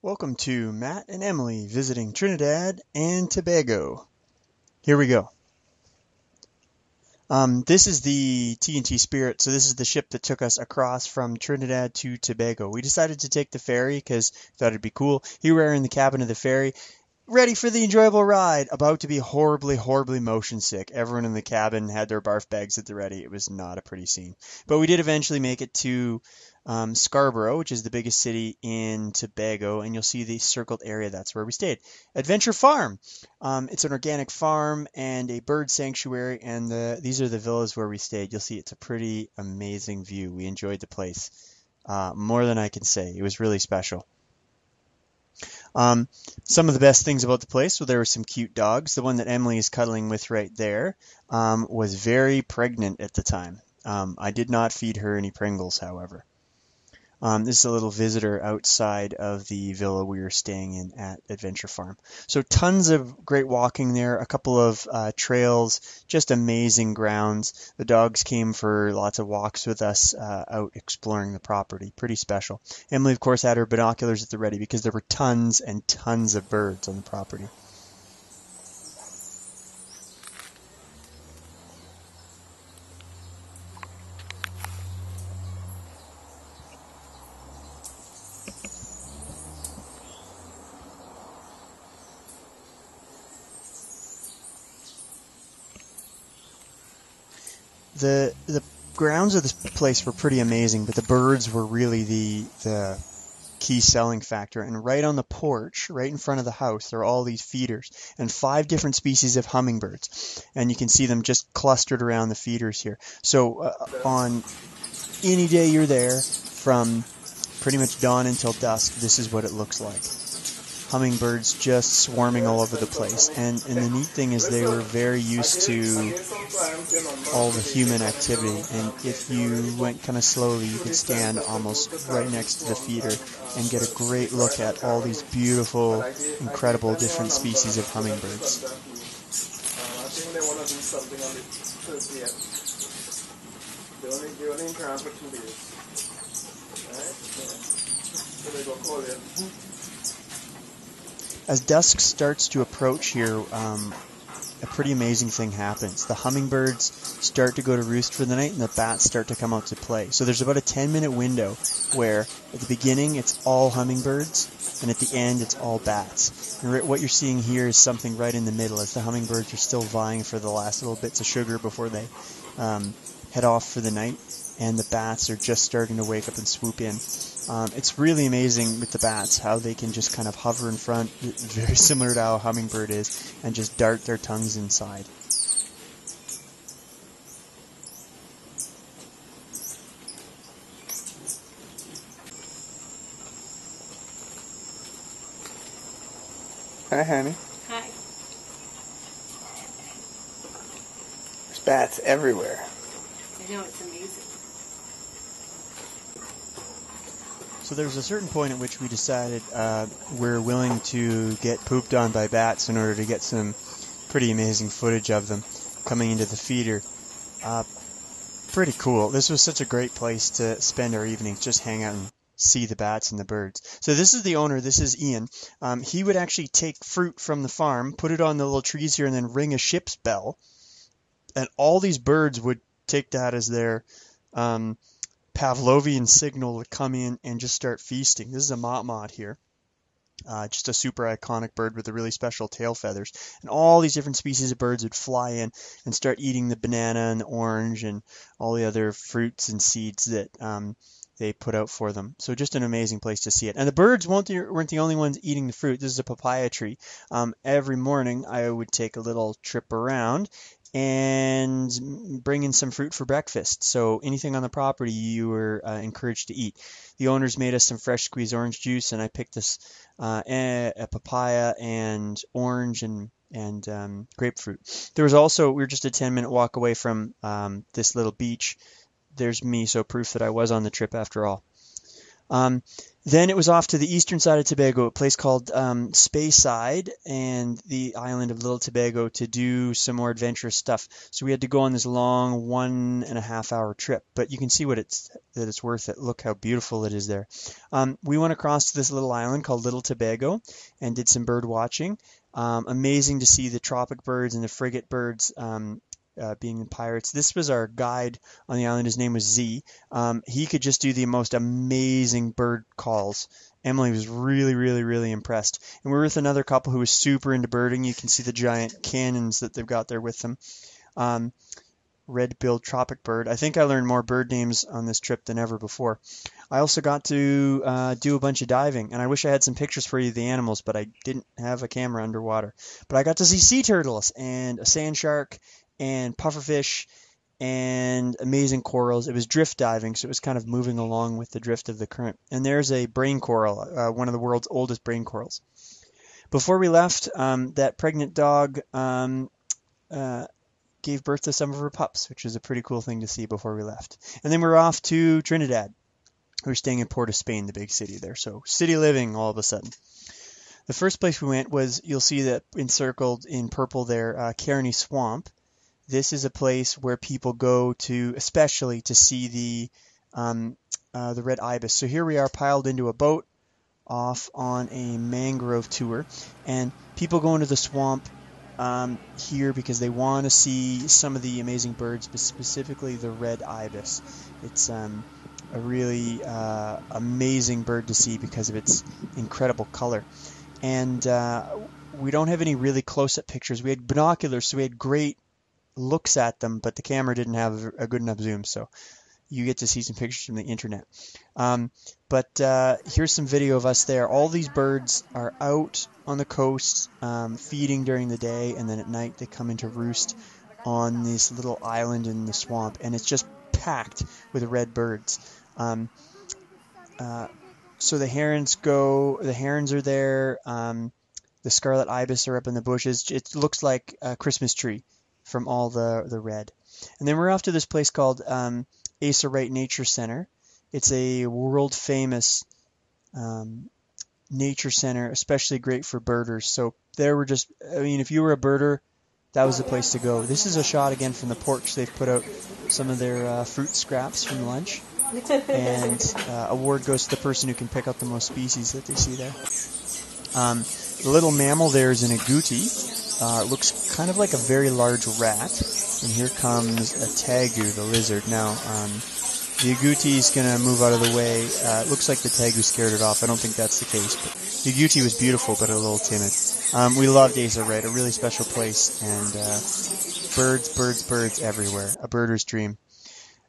Welcome to Matt and Emily visiting Trinidad and Tobago. Here we go. This is the T&T Spirit, so this is the ship that took us across from Trinidad to Tobago. We decided to take the ferry because we thought it'd be cool. Here we are in the cabin of the ferry, ready for the enjoyable ride, about to be horribly, horribly motion sick. Everyone in the cabin had their barf bags at the ready. It was not a pretty scene. But we did eventually make it to Scarborough, which is the biggest city in Tobago, and you'll see the circled area. That's where we stayed. Adventure Farm. It's an organic farm and a bird sanctuary, and these are the villas where we stayed. You'll see it's a pretty amazing view. We enjoyed the place more than I can say. It was really special. Some of the best things about the place, well, there were some cute dogs. The one that Emily is cuddling with right there was very pregnant at the time. I did not feed her any Pringles, however. This is a little visitor outside of the villa we were staying in at Adventure Farm. So tons of great walking there, a couple of trails, just amazing grounds. The dogs came for lots of walks with us out exploring the property. Pretty special. Emily, of course, had her binoculars at the ready because there were tons and tons of birds on the property. The grounds of this place were pretty amazing, but the birds were really the key selling factor. And right on the porch, right in front of the house, there are all these feeders and 5 different species of hummingbirds. And you can see them just clustered around the feeders here. So on any day you're there, from pretty much dawn until dusk, this is what it looks like. Hummingbirds just swarming all over the place. And the neat thing is they were very used to all the human activity. And if you went kind of slowly, you could stand almost right next to the feeder and get a great look at all these beautiful, incredible different species of hummingbirds. I think they want to do something on the 30th. They only in town for 2 days. Right? So they go call it. As dusk starts to approach here, a pretty amazing thing happens. The hummingbirds start to go to roost for the night and the bats start to come out to play. So there's about a 10-minute window where at the beginning it's all hummingbirds and at the end it's all bats. And what you're seeing here is something right in the middle as the hummingbirds are still vying for the last little bits of sugar before they head off for the night, and the bats are just starting to wake up and swoop in. It's really amazing with the bats how they can just kind of hover in front, very similar to how a hummingbird is, and just dart their tongues inside. Hi, honey. Hi. There's bats everywhere. I know, it's amazing. So there was a certain point at which we decided we're willing to get pooped on by bats in order to get some pretty amazing footage of them coming into the feeder. Pretty cool. This was such a great place to spend our evenings, just hang out and see the bats and the birds. So this is the owner, this is Ian. He would actually take fruit from the farm, put it on the little trees here, and then ring a ship's bell. And all these birds would take that as their Pavlovian signal to come in and just start feasting. This is a motmot here. Just a super iconic bird with the really special tail feathers. And all these different species of birds would fly in and start eating the banana and the orange and all the other fruits and seeds that they put out for them. So just an amazing place to see it. And the birds weren't the only ones eating the fruit. This is a papaya tree. Every morning I would take a little trip around and bring in some fruit for breakfast. So anything on the property you were encouraged to eat. The owners made us some fresh squeezed orange juice, and I picked this a papaya and orange and grapefruit. There was also, we were just a 10-minute walk away from this little beach. There's me, so proof that I was on the trip after all. Then it was off to the eastern side of Tobago, a place called Speyside, and the island of Little Tobago, to do some more adventurous stuff. So we had to go on this long 1.5 hour trip, but you can see that it's worth it. Look how beautiful it is there. We went across to this little island called Little Tobago and did some bird watching. Amazing to see the tropic birds and the frigate birds being the pirates. This was our guide on the island. His name was Z. He could just do the most amazing bird calls. Emily was really, really, really impressed. And we were with another couple who was super into birding. You can see the giant cannons that they've got there with them. Red-billed tropic bird. I think I learned more bird names on this trip than ever before. I also got to do a bunch of diving, and I wish I had some pictures for you of the animals, but I didn't have a camera underwater. But I got to see sea turtles and a sand shark and pufferfish and amazing corals. It was drift diving, so it was kind of moving along with the drift of the current. And there's a brain coral, one of the world's oldest brain corals. Before we left, that pregnant dog gave birth to some of her pups, which was a pretty cool thing to see before we left. And then we were off to Trinidad. We were staying in Port of Spain, the big city there. So city living all of a sudden. The first place we went was, you'll see that encircled in purple there, Carney Swamp. This is a place where people go to, especially to see the red ibis. So here we are piled into a boat off on a mangrove tour, and people go into the swamp here because they want to see some of the amazing birds, but specifically the red ibis. It's a really amazing bird to see because of its incredible color. And we don't have any really close-up pictures. We had binoculars, so we had great looks at them, but the camera didn't have a good enough zoom, so you get to see some pictures from the internet. But here's some video of us there. All these birds are out on the coast feeding during the day, and then at night they come into roost on this little island in the swamp, and it's just packed with red birds. So the herons are there, the scarlet ibis are up in the bushes. It looks like a Christmas tree from all the red. And then we're off to this place called Asa Wright Nature Center. It's a world famous nature center, especially great for birders. So there were if you were a birder, that was the place to go. This is a shot again from the porch. They've put out some of their fruit scraps from lunch. And award goes to the person who can pick out the most species that they see there. The little mammal there is an agouti. It looks kind of like a very large rat. And here comes a tegu, the lizard. Now, the agouti is going to move out of the way. It looks like the tegu scared it off. I don't think that's the case. But the agouti was beautiful, but a little timid. We loved Asa Wright, a really special place. And birds everywhere. A birder's dream.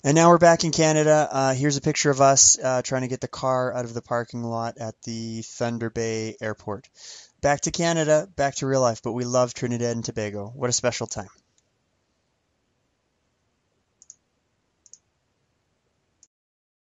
And now we're back in Canada. Here's a picture of us trying to get the car out of the parking lot at the Thunder Bay Airport. Back to Canada, back to real life, but we love Trinidad and Tobago. What a special time.